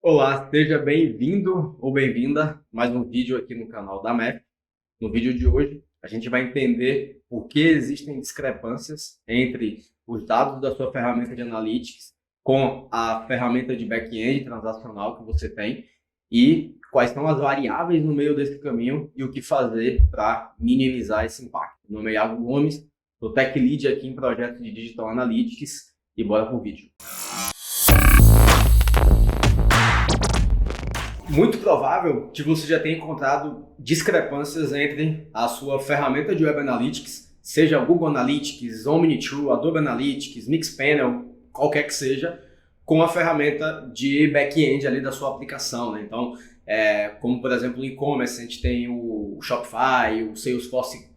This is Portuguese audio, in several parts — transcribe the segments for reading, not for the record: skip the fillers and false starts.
Olá, seja bem-vindo ou bem-vinda a mais um vídeo aqui no canal da MEF. No vídeo de hoje, a gente vai entender por que existem discrepâncias entre os dados da sua ferramenta de Analytics com a ferramenta de back-end transacional que você tem e quais são as variáveis no meio desse caminho e o que fazer para minimizar esse impacto. Meu nome é Iago Gomes, sou Tech Lead aqui em projetos de Digital Analytics e bora pro vídeo. Muito provável que você já tenha encontrado discrepâncias entre a sua ferramenta de Web Analytics, seja Google Analytics, Omniture, Adobe Analytics, Mixpanel, qualquer que seja, com a ferramenta de back-end ali da sua aplicação, né? Então, como por exemplo, no e-commerce, a gente tem o Shopify, o Salesforce,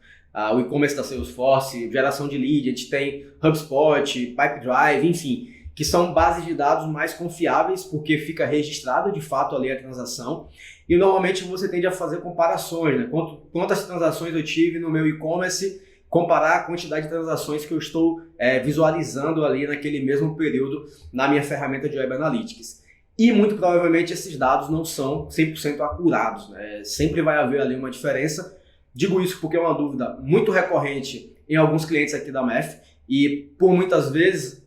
o e-commerce da Salesforce, geração de lead, a gente tem HubSpot, Pipedrive, enfim, que são bases de dados mais confiáveis, porque fica registrado de fato ali a transação, e normalmente você tende a fazer comparações, né? Quantas transações eu tive no meu e-commerce, comparar a quantidade de transações que eu estou visualizando ali naquele mesmo período na minha ferramenta de Web Analytics. E muito provavelmente esses dados não são 100% acurados, né? Sempre vai haver ali uma diferença. Digo isso porque é uma dúvida muito recorrente em alguns clientes aqui da MEF, e por muitas vezes,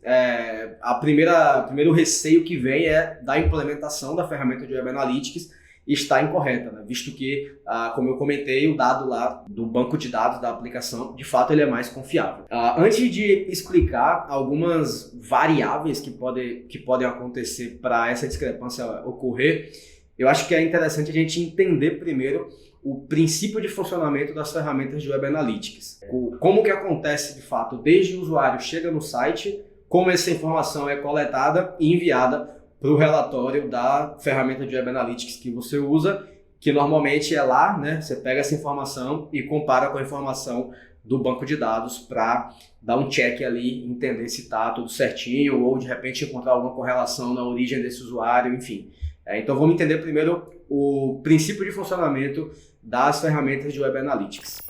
primeiro receio que vem é da implementação da ferramenta de Web Analytics está incorreta, né? Visto que, como eu comentei, o dado lá do banco de dados da aplicação, de fato, ele é mais confiável. Antes de explicar algumas variáveis que podem acontecer para essa discrepância ocorrer, eu acho que é interessante a gente entender primeiro o princípio de funcionamento das ferramentas de Web Analytics. Como que acontece de fato desde o usuário chega no site, como essa informação é coletada e enviada para o relatório da ferramenta de Web Analytics que você usa, que normalmente é lá, né? Você pega essa informação e compara com a informação do banco de dados para dar um check ali, entender se está tudo certinho ou de repente encontrar alguma correlação na origem desse usuário, enfim. Então vamos entender primeiro o princípio de funcionamento das ferramentas de Web Analytics.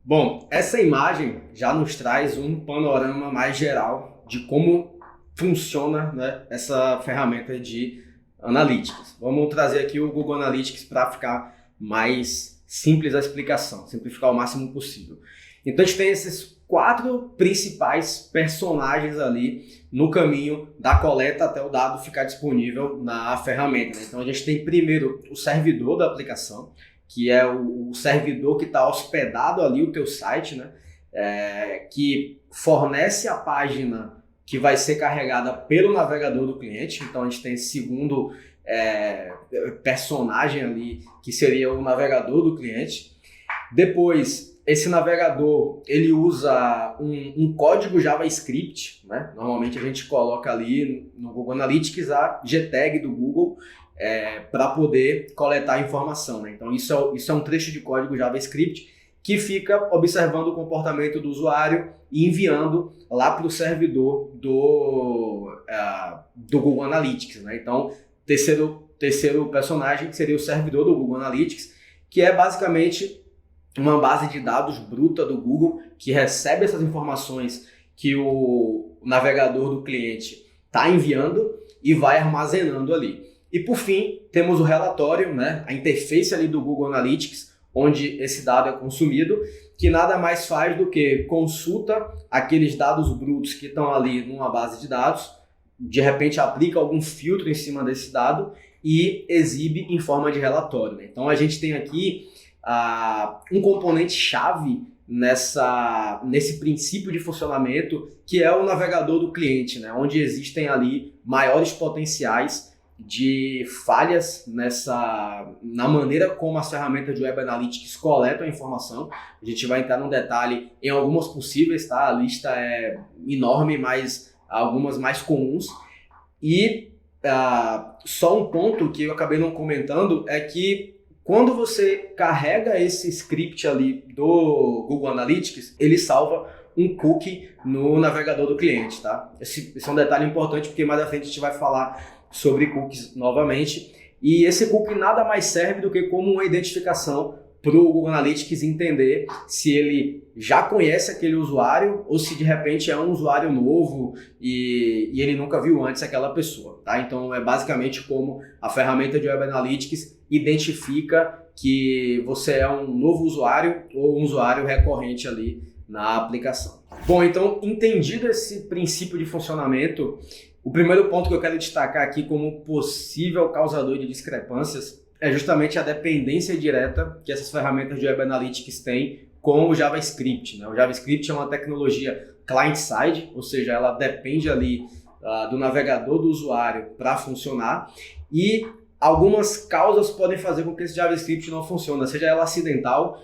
Bom, essa imagem já nos traz um panorama mais geral de como funciona, né, essa ferramenta de Analytics. Vamos trazer aqui o Google Analytics para ficar mais simples a explicação, simplificar o máximo possível. Então a gente tem esses 4 principais personagens ali no caminho da coleta até o dado ficar disponível na ferramenta, né? Então a gente tem primeiro o servidor da aplicação, que é o servidor que está hospedado ali o teu site, né? Que fornece a página que vai ser carregada pelo navegador do cliente. Então a gente tem esse segundo personagem ali, que seria o navegador do cliente. Depois, esse navegador, ele usa um código JavaScript, né? Normalmente a gente coloca ali no Google Analytics a GTag do Google para poder coletar a informação, né? Então isso é um trecho de código JavaScript que fica observando o comportamento do usuário e enviando lá para o servidor do Google Analytics, né? Então, terceiro personagem que seria o servidor do Google Analytics, que é basicamente uma base de dados bruta do Google que recebe essas informações que o navegador do cliente está enviando e vai armazenando ali. E por fim, temos o relatório, né, a interface ali do Google Analytics, onde esse dado é consumido, que nada mais faz do que consulta aqueles dados brutos que estão ali numa base de dados, de repente aplica algum filtro em cima desse dado e exibe em forma de relatório, né? Então a gente tem aqui um componente-chave nesse princípio de funcionamento, que é o navegador do cliente, né? Onde existem ali maiores potenciais de falhas na maneira como as ferramentas de Web Analytics coletam a informação. A gente vai entrar no detalhe em algumas possíveis, tá? A lista é enorme, mas algumas mais comuns. E só um ponto que eu acabei não comentando é que quando você carrega esse script ali do Google Analytics, ele salva um cookie no navegador do cliente, tá? Esse é um detalhe importante porque mais à frente a gente vai falar sobre cookies novamente. E esse cookie nada mais serve do que como uma identificação para o Google Analytics entender se ele já conhece aquele usuário ou se de repente é um usuário novo e ele nunca viu antes aquela pessoa, tá? Então é basicamente como a ferramenta de Web Analytics identifica que você é um novo usuário ou um usuário recorrente ali na aplicação. Bom, então entendido esse princípio de funcionamento, o primeiro ponto que eu quero destacar aqui como possível causador de discrepâncias é justamente a dependência direta que essas ferramentas de Web Analytics têm com o JavaScript, né? O JavaScript é uma tecnologia client-side, ou seja, ela depende ali do navegador do usuário para funcionar, e algumas causas podem fazer com que esse JavaScript não funcione, seja ela acidental,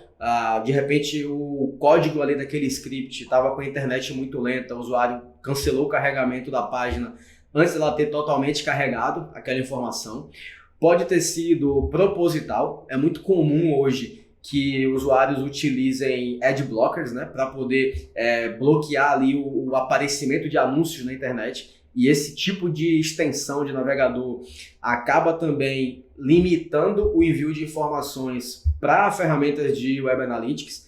de repente o código ali daquele script estava com a internet muito lenta, o usuário cancelou o carregamento da página antes dela ter totalmente carregado aquela informação. Pode ter sido proposital, é muito comum hoje que usuários utilizem ad blockers, né, para poder bloquear ali o aparecimento de anúncios na internet, e esse tipo de extensão de navegador acaba também limitando o envio de informações para ferramentas de Web Analytics.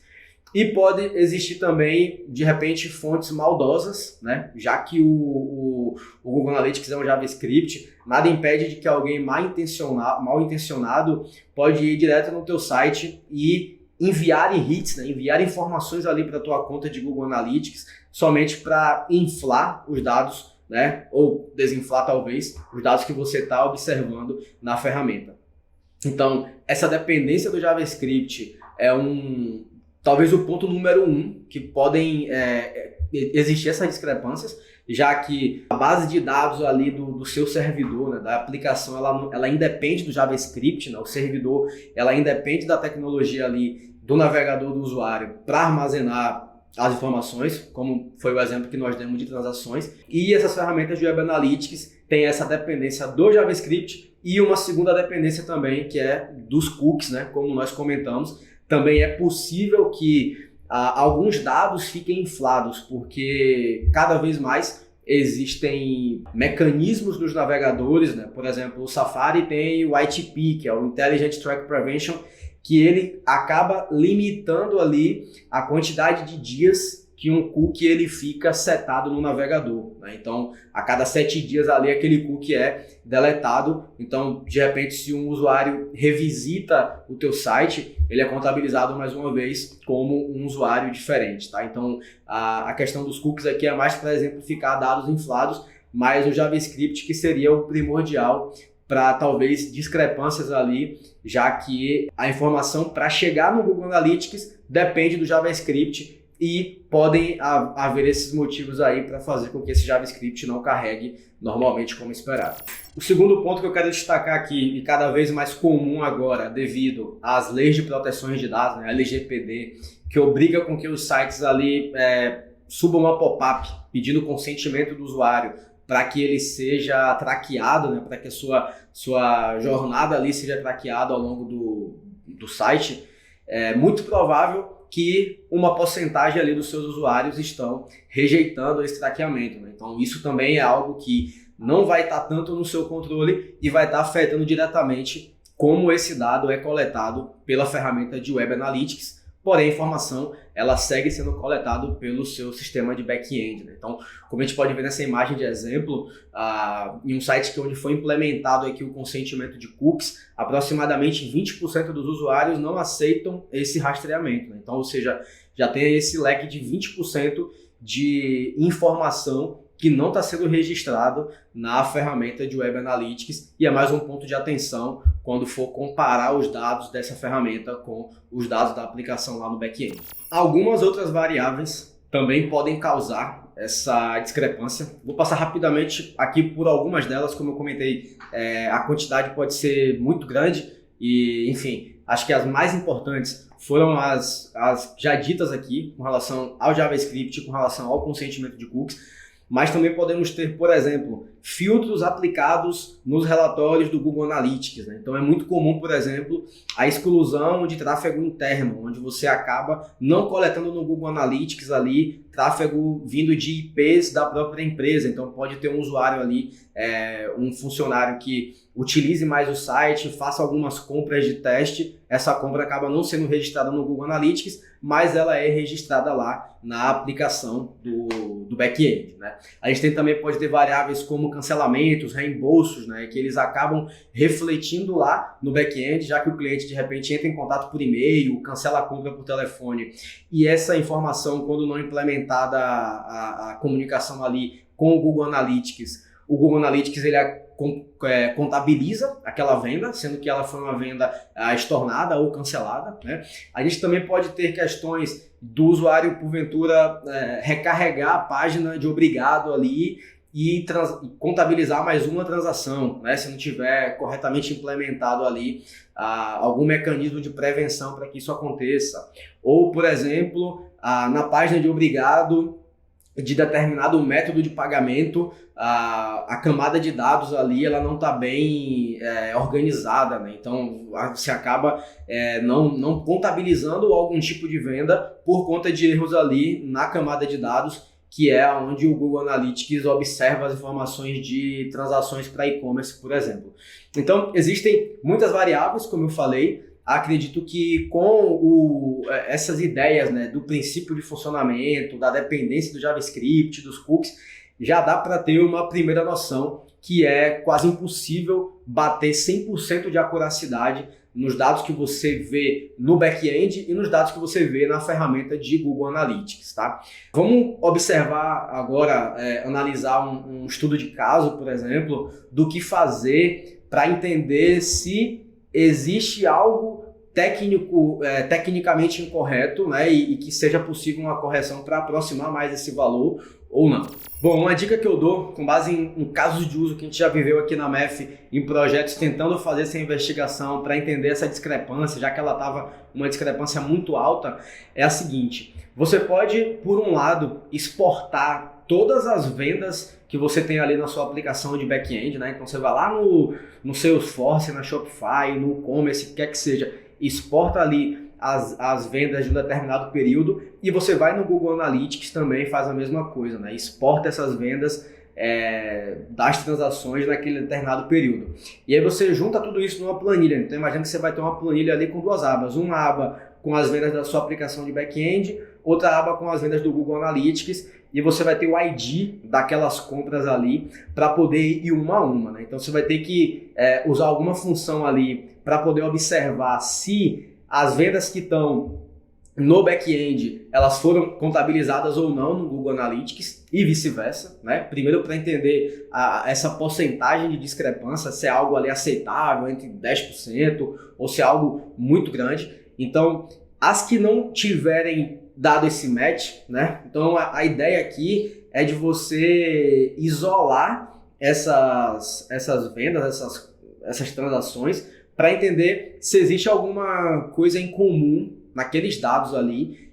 E pode existir também, de repente, fontes maldosas, né? Já que o Google Analytics é um JavaScript, nada impede de que alguém mal intencionado pode ir direto no teu site e enviar hits, né? Enviar informações ali para a tua conta de Google Analytics somente para inflar os dados, né? Ou desinflar talvez os dados que você está observando na ferramenta. Então, essa dependência do JavaScript é talvez o ponto número 1 que podem existir essas discrepâncias, já que a base de dados ali do seu servidor, né, da aplicação, ela independe do JavaScript, né, o servidor ela independe da tecnologia ali do navegador do usuário para armazenar as informações, como foi o exemplo que nós demos de transações, e essas ferramentas de Web Analytics têm essa dependência do JavaScript e uma segunda dependência também, que é dos cookies, né, como nós comentamos. Também é possível que alguns dados fiquem inflados, porque cada vez mais existem mecanismos nos navegadores, né? Por exemplo, o Safari tem o ITP, que é o Intelligent Traffic Prevention, que ele acaba limitando ali a quantidade de dias que um cookie ele fica setado no navegador, né? Então, a cada 7 dias ali aquele cookie é deletado. Então, de repente, se um usuário revisita o teu site, ele é contabilizado mais uma vez como um usuário diferente, tá? Então, a questão dos cookies aqui é mais para exemplificar dados inflados, mas o JavaScript que seria o primordial para talvez discrepâncias ali, já que a informação para chegar no Google Analytics depende do JavaScript e podem haver esses motivos aí para fazer com que esse JavaScript não carregue normalmente como esperado. O segundo ponto que eu quero destacar aqui, e cada vez mais comum agora devido às leis de proteções de dados, né, LGPD, que obriga com que os sites ali subam uma pop-up pedindo consentimento do usuário para que ele seja traqueado, né, para que a sua jornada ali seja traqueada ao longo do site, é muito provável que uma porcentagem ali dos seus usuários estão rejeitando esse traqueamento, né? Então isso também é algo que não vai estar tanto no seu controle e vai estar afetando diretamente como esse dado é coletado pela ferramenta de Web Analytics, porém a informação ela segue sendo coletada pelo seu sistema de back-end, né? Então, como a gente pode ver nessa imagem de exemplo, em um site onde foi implementado aqui o consentimento de cookies, aproximadamente 20% dos usuários não aceitam esse rastreamento, né? Então, ou seja, já tem esse leque de 20% de informação que não está sendo registrado na ferramenta de Web Analytics, e é mais um ponto de atenção quando for comparar os dados dessa ferramenta com os dados da aplicação lá no back-end. Algumas outras variáveis também podem causar essa discrepância. Vou passar rapidamente aqui por algumas delas, como eu comentei, a quantidade pode ser muito grande e, enfim, acho que as mais importantes foram as já ditas aqui com relação ao JavaScript, com relação ao consentimento de cookies. Mas também podemos ter, por exemplo, filtros aplicados nos relatórios do Google Analytics, né? Então é muito comum, por exemplo, a exclusão de tráfego interno, onde você acaba não coletando no Google Analytics ali tráfego vindo de IPs da própria empresa. Então pode ter um usuário ali, um funcionário que utilize mais o site, faça algumas compras de teste, essa compra acaba não sendo registrada no Google Analytics, mas ela é registrada lá na aplicação do back-end, né? A gente pode ter variáveis como cancelamentos, reembolsos, né? Que eles acabam refletindo lá no back-end, já que o cliente de repente entra em contato por e-mail, cancela a compra por telefone, e essa informação, quando não implementada a comunicação ali com o Google Analytics ele contabiliza aquela venda, sendo que ela foi uma venda estornada ou cancelada, né? A gente também pode ter questões do usuário, porventura, recarregar a página de obrigado ali e contabilizar mais uma transação, né? Se não tiver corretamente implementado ali algum mecanismo de prevenção para que isso aconteça. Ou, por exemplo, na página de obrigado de determinado método de pagamento, a camada de dados ali ela não está bem organizada, né? Então você acaba não contabilizando algum tipo de venda por conta de erros ali na camada de dados, que é onde o Google Analytics observa as informações de transações para e-commerce, por exemplo. Então existem muitas variáveis, como eu falei. Acredito que com essas ideias, né, do princípio de funcionamento, da dependência do JavaScript, dos cookies, já dá para ter uma primeira noção que é quase impossível bater 100% de acuracidade nos dados que você vê no back-end e nos dados que você vê na ferramenta de Google Analytics, tá? Vamos observar agora, analisar um estudo de caso, por exemplo, do que fazer para entender se existe algo tecnicamente incorreto, né, e que seja possível uma correção para aproximar mais esse valor ou não. Bom, uma dica que eu dou com base em casos de uso que a gente já viveu aqui na MEF, em projetos tentando fazer essa investigação para entender essa discrepância, já que ela estava uma discrepância muito alta, é a seguinte: você pode, por um lado, exportar todas as vendas que você tem ali na sua aplicação de back-end, né? Então você vai lá no Salesforce, na Shopify, no e-commerce, quer que seja, exporta ali as vendas de um determinado período e você vai no Google Analytics também faz a mesma coisa, né? Exporta essas vendas das transações naquele determinado período. E aí você junta tudo isso numa planilha. Então imagina que você vai ter uma planilha ali com duas abas, uma aba com as vendas da sua aplicação de back-end, outra aba com as vendas do Google Analytics, e você vai ter o ID daquelas compras ali para poder ir uma a uma, né? Então você vai ter que usar alguma função ali para poder observar se as vendas que estão no back-end elas foram contabilizadas ou não no Google Analytics e vice-versa, né? Primeiro para entender essa porcentagem de discrepância, se é algo ali aceitável, entre 10% ou se é algo muito grande. Então, as que não tiverem dado esse match, né? Então a ideia aqui é de você isolar essas vendas, essas transações, para entender se existe alguma coisa em comum naqueles dados ali,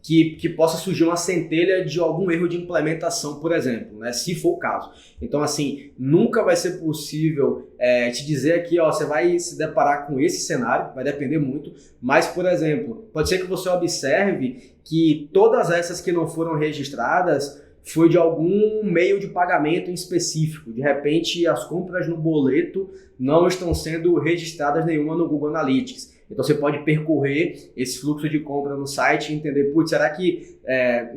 que possa surgir uma centelha de algum erro de implementação, por exemplo, né? Se for o caso. Então, assim, nunca vai ser possível te dizer aqui, ó, você vai se deparar com esse cenário, vai depender muito, mas, por exemplo, pode ser que você observe que todas essas que não foram registradas foi de algum meio de pagamento em específico. De repente, as compras no boleto não estão sendo registradas nenhuma no Google Analytics. Então você pode percorrer esse fluxo de compra no site e entender, putz, será que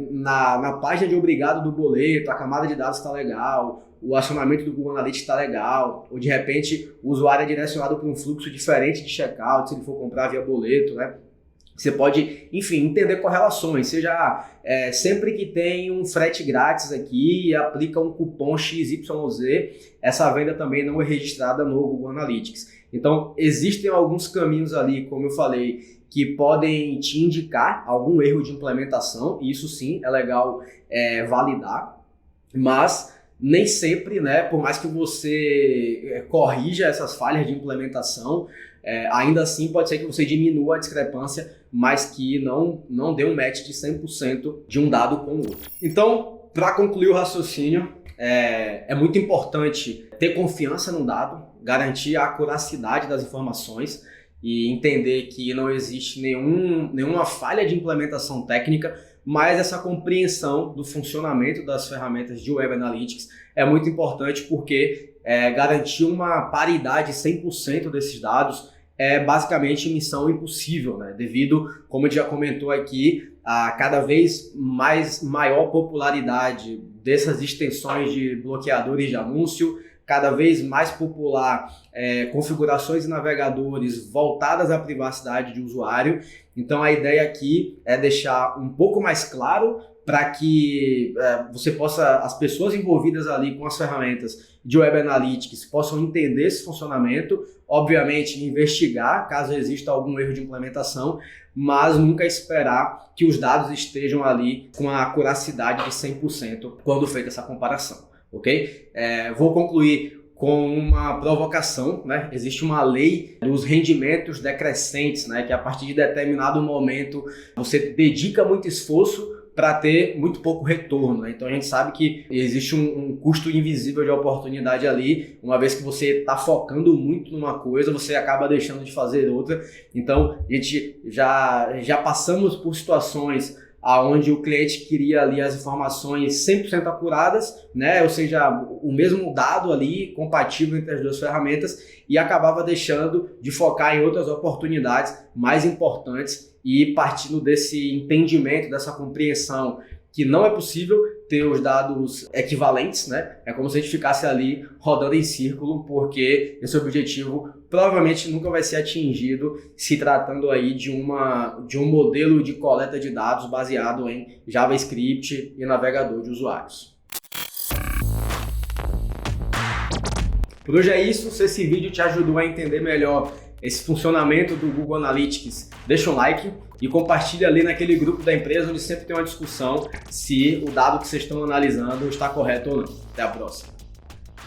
na página de obrigado do boleto, a camada de dados está legal, o acionamento do Google Analytics está legal, ou de repente o usuário é direcionado para um fluxo diferente de checkout se ele for comprar via boleto, né? Você pode, enfim, entender correlações, seja sempre que tem um frete grátis aqui e aplica um cupom XYZ, essa venda também não é registrada no Google Analytics. Então, existem alguns caminhos ali, como eu falei, que podem te indicar algum erro de implementação, e isso sim é legal validar, mas nem sempre, né, por mais que você corrija essas falhas de implementação, ainda assim pode ser que você diminua a discrepância, mas que não dê um match de 100% de um dado com o outro. Então, para concluir o raciocínio, é muito importante ter confiança no dado, garantir a acuracidade das informações e entender que não existe nenhuma falha de implementação técnica, mas essa compreensão do funcionamento das ferramentas de Web Analytics é muito importante porque garantir uma paridade 100% desses dados é basicamente missão impossível, né? Devido, como a gente já comentou aqui, a cada vez maior popularidade dessas extensões de bloqueadores de anúncio, cada vez mais popular configurações de navegadores voltadas à privacidade de usuário. Então a ideia aqui é deixar um pouco mais claro para que as pessoas envolvidas ali com as ferramentas de Web Analytics possam entender esse funcionamento, obviamente investigar caso exista algum erro de implementação, mas nunca esperar que os dados estejam ali com a acuracidade de 100% quando feita essa comparação, ok? Vou concluir com uma provocação, né? Existe uma lei dos rendimentos decrescentes, né? Que a partir de determinado momento você dedica muito esforço para ter muito pouco retorno, né? Então a gente sabe que existe um custo invisível de oportunidade ali. Uma vez que você está focando muito numa coisa, você acaba deixando de fazer outra. Então a gente já passamos por situações onde o cliente queria ali as informações 100% apuradas, né? Ou seja, o mesmo dado ali compatível entre as duas ferramentas, e acabava deixando de focar em outras oportunidades mais importantes, e partindo desse entendimento, dessa compreensão que não é possível ter os dados equivalentes, né? É como se a gente ficasse ali rodando em círculo, porque esse objetivo provavelmente nunca vai ser atingido se tratando aí de um modelo de coleta de dados baseado em JavaScript e navegador de usuários. Por hoje é isso. Se esse vídeo te ajudou a entender melhor esse funcionamento do Google Analytics, deixa um like e compartilha ali naquele grupo da empresa onde sempre tem uma discussão se o dado que vocês estão analisando está correto ou não. Até a próxima.